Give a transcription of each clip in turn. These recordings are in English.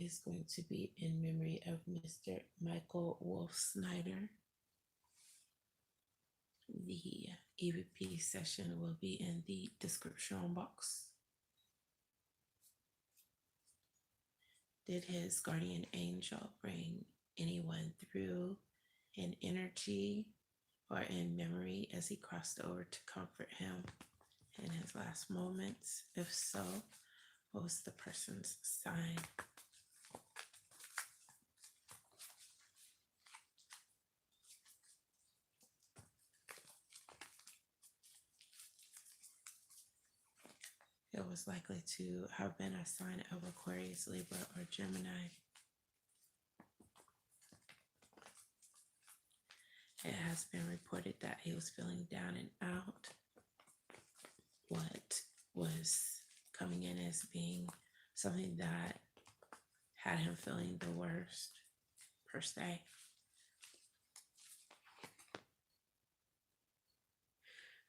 is going to be in memory of Mr. Michael Wolf Snyder. The EVP session will be in the description box. Did his guardian angel bring anyone through in energy or in memory as he crossed over to comfort him in his last moments? If so, what was the person's sign? It was likely to have been a sign of Aquarius, Libra, or Gemini. It has been reported that he was feeling down and out. What was coming in as being something that had him feeling the worst, per se.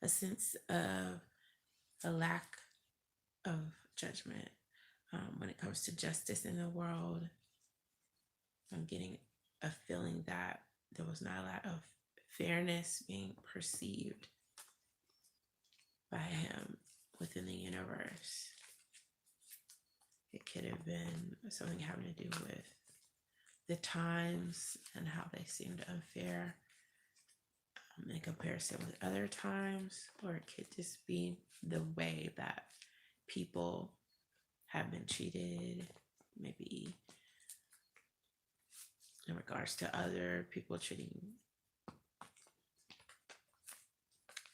A sense of a lack of judgment when it comes to justice in the world. I'm getting a feeling that there was not a lot of fairness being perceived by him within the universe. It could have been something having to do with the times and how they seemed unfair in comparison with other times, or it could just be the way that people have been treated, maybe in regards to other people treating,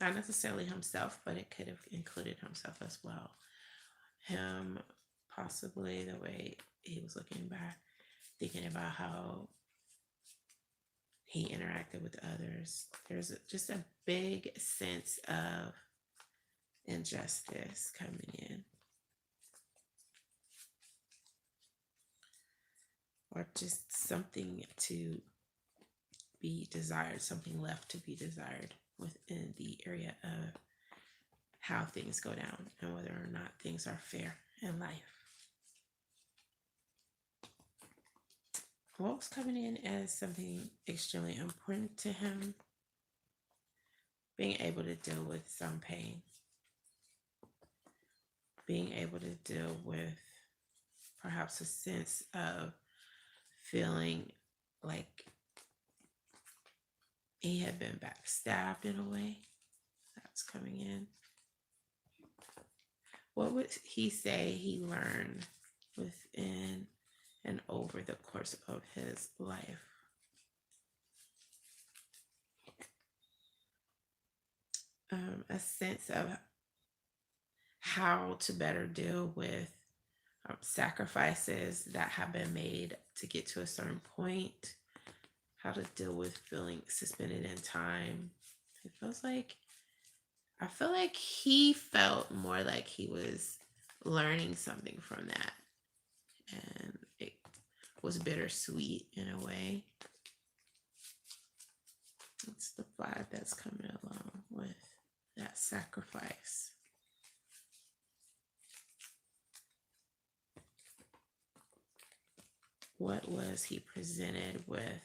not necessarily himself, but it could have included himself as well. Him, possibly the way he was looking back, thinking about how he interacted with others. There's just a big sense of injustice coming in. Or just something to be desired, something left to be desired within the area of how things go down and whether or not things are fair in life. What was coming in as something extremely important to him? Being able to deal with some pain. Being able to deal with perhaps a sense of feeling like he had been backstabbed in a way. That's coming in. What would he say he learned within and over the course of his life? A sense of how to better deal with sacrifices that have been made to get to a certain point, how to deal with feeling suspended in time. I feel like he felt more like he was learning something from that, and it was bittersweet in a way. It's the vibe that's coming along with that sacrifice. What was he presented with?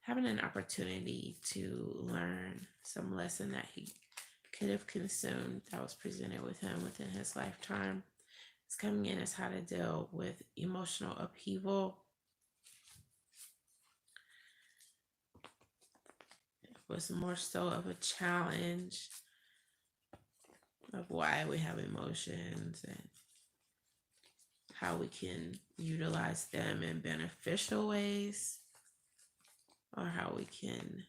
Having an opportunity to learn some lesson that he could have consumed that was presented with him within his lifetime. It's coming in as how to deal with emotional upheaval. It was more so of a challenge of why we have emotions and how we can utilize them in beneficial ways, or how we can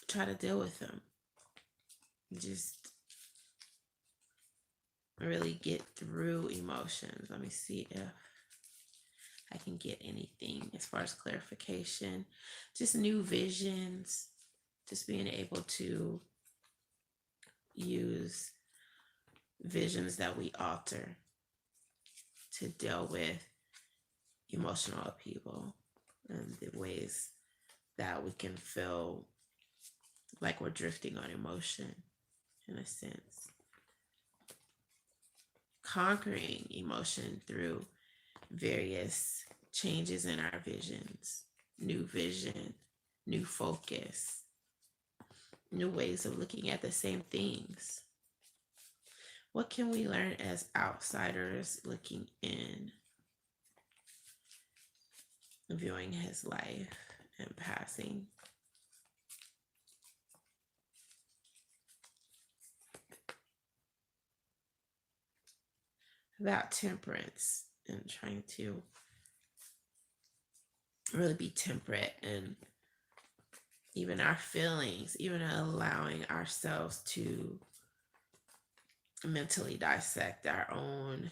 try to deal with them. Just really get through emotions. Let me see if I can get anything as far as clarification. Just new visions, just being able to use visions that we alter to deal with emotional upheaval and the ways that we can feel like we're drifting on emotion in a sense. conquering emotion through various changes in our visions, new vision, new focus, new ways of looking at the same things. What can we learn as outsiders looking in, viewing his life and passing? About temperance and trying to really be temperate and even our feelings, even allowing ourselves to mentally dissect our own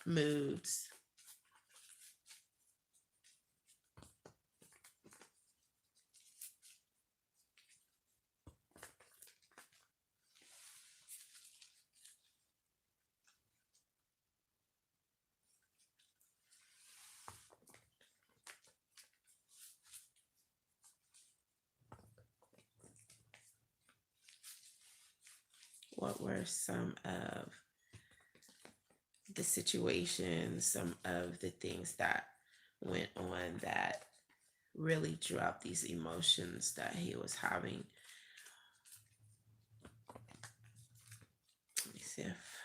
moods. What were some of the situations, some of the things that went on that really drew out these emotions that he was having? Let me see if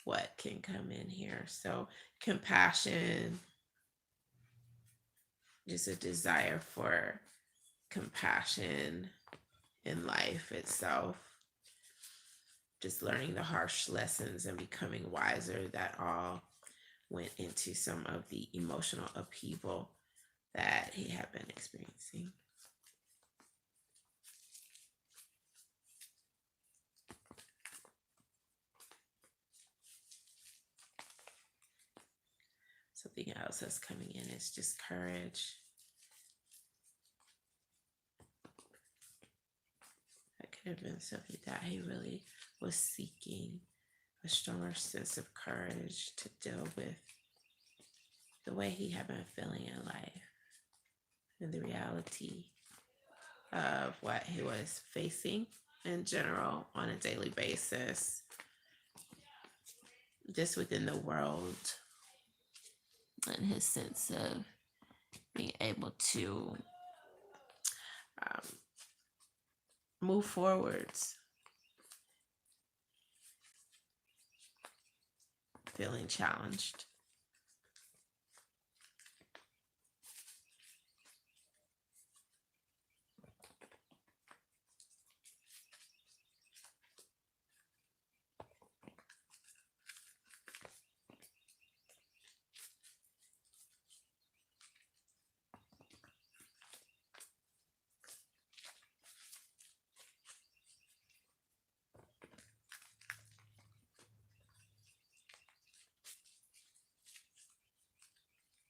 what can come in here. So compassion, just a desire for compassion in life itself, just learning the harsh lessons and becoming wiser, that all went into some of the emotional upheaval that he had been experiencing. Something else that's coming in is just courage. That could have been something that he really was seeking, a stronger sense of courage to deal with the way he had been feeling in life and the reality of what he was facing in general on a daily basis, just within the world, and his sense of being able to move forwards, feeling challenged.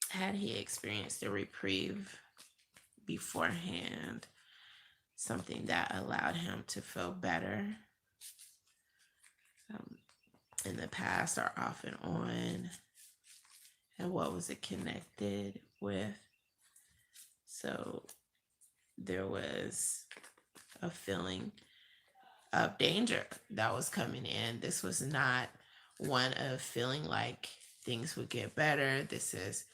Had he experienced a reprieve beforehand, something that allowed him to feel better in the past or off and on, and what was it connected with? So there was a feeling of danger that was coming in. This was not one of feeling like things would get better. This is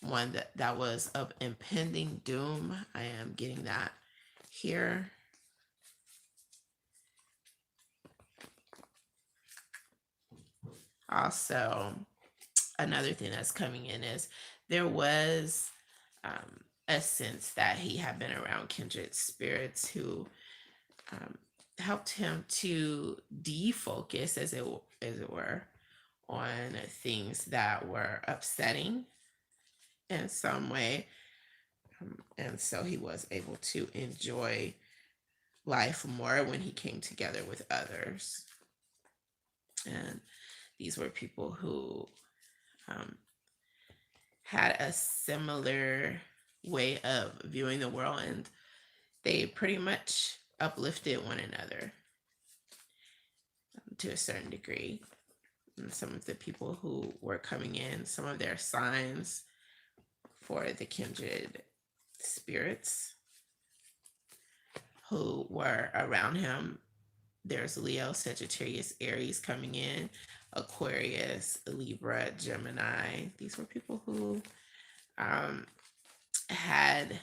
one that was of impending doom. I am getting that here. Also, another thing that's coming in is there was a sense that he had been around kindred spirits who helped him to defocus, as it were, on things that were upsetting in some way. And so he was able to enjoy life more when he came together with others. And these were people who had a similar way of viewing the world, and they pretty much uplifted one another to a certain degree. And some of the people who were coming in, some of their signs for the kindred spirits who were around him there's Leo, Sagittarius, Aries coming in, Aquarius, Libra, Gemini. These were people who um, had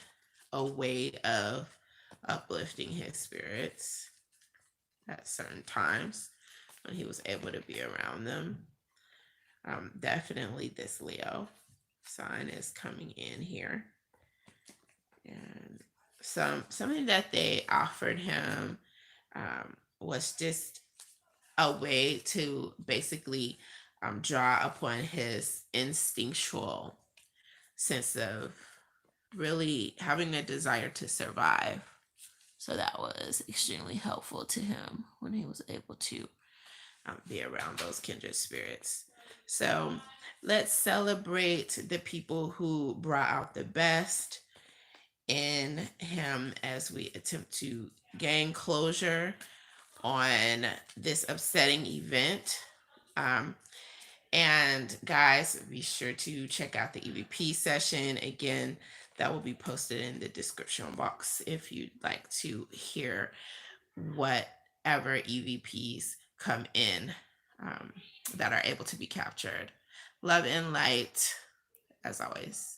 a way of uplifting his spirits at certain times when he was able to be around them. Definitely this Leo sign is coming in here. And something that they offered him was just a way to basically draw upon his instinctual sense of really having a desire to survive. So that was extremely helpful to him when he was able to be around those kindred spirits. So let's celebrate the people who brought out the best in him as we attempt to gain closure on this upsetting event. And guys, be sure to check out the EVP session. Again, that will be posted in the description box if you'd like to hear whatever EVPs come in that are able to be captured. Love and light, as always.